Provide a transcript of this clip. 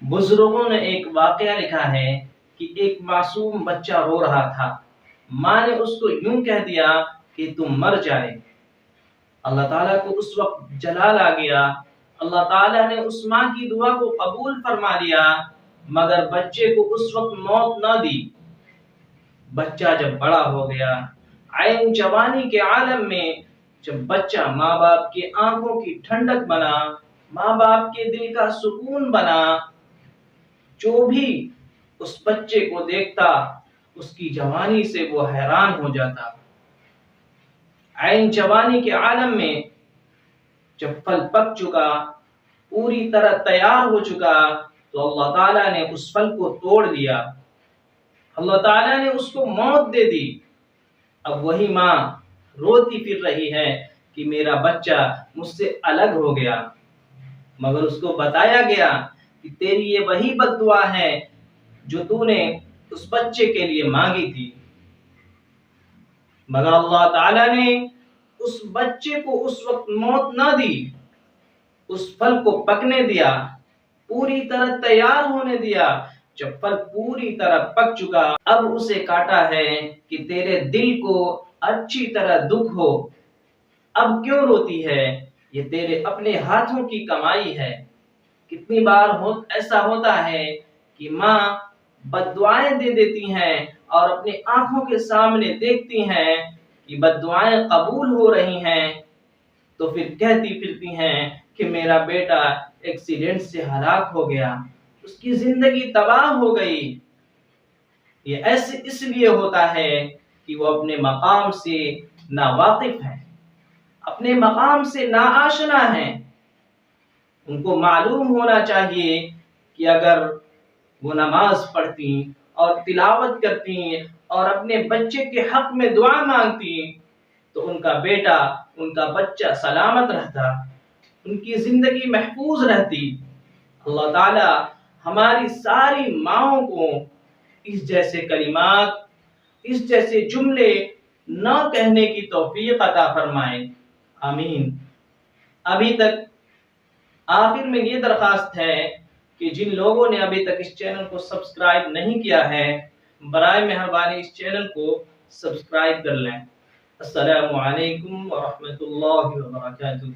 बुजुर्गों ने एक वाकया लिखा है कि एक मासूम बच्चा रो रहा था। माँ ने उसको यूं कह दिया कि तुम मर जाए। अल्लाह ताला को उस वक्त जलाल आ गया। अल्लाह ताला ने उस माँ की दुआ को कबूल फरमा लिया, मगर बच्चे को उस वक्त मौत न दी। बच्चा जब बड़ा हो गया, आइन जवानी के आलम में, जब बच्चा माँ बाप की आंखों की ठंडक बना, माँ बाप के दिल का सुकून बना, जो भी उस बच्चे को देखता उसकी जवानी से वो हैरान हो जाता। आइन जवानी के आलम में जब फल पक चुका, पूरी तरह तैयार हो चुका, तो अल्लाह ताला ने उस फल को तोड़ दिया। अल्लाह ताला ने उसको मौत दे दी। अब वही माँ रोती फिर रही है कि मेरा बच्चा मुझसे अलग हो गया, मगर उसको बताया गया कि तेरी ये वही बद्दुआ है जो तूने उस बच्चे के लिए मांगी थी। मगर अल्लाह ताला ने उस बच्चे को उस वक्त मौत ना दी, उस फल को पकने दिया, पूरी तरह तैयार होने दिया। जब फल पूरी तरह पक चुका, अब उसे काटा है कि तेरे दिल को अच्छी तरह दुख हो। अब क्यों रोती है? ये तेरे अपने हाथों की कमाई है। कितनी बार ऐसा होता है कि माँ बद्दुआएं दे देती हैं और अपनी आंखों के सामने देखती हैं कि बद्दुआएं कबूल हो रही हैं, तो फिर कहती फिरती हैं कि मेरा बेटा एक्सीडेंट से हलाक हो गया, उसकी जिंदगी तबाह हो गई। ये ऐसे इसलिए होता है कि वो अपने मकाम से नावाकिफ है, अपने मकाम से नाआशना है। उनको मालूम होना चाहिए कि अगर वो नमाज पढ़ती और तिलावत करती और अपने बच्चे के हक में दुआ मांगती, तो उनका बेटा, उनका बच्चा सलामत रहता, उनकी जिंदगी महफूज रहती। अल्लाह ताला हमारी सारी माओं को इस जैसे कलिमात, इस जैसे जुमले न कहने की तौफीक अता फरमाए। आमीन। अभी तक आखिर में ये दरख्वास्त है कि जिन लोगों ने अभी तक इस चैनल को सब्सक्राइब नहीं किया है, बराए मेहरबानी इस चैनल को सब्सक्राइब कर लें। अस्सलामु अलैकुम व रहमतुल्लाहि व बरकातुहू।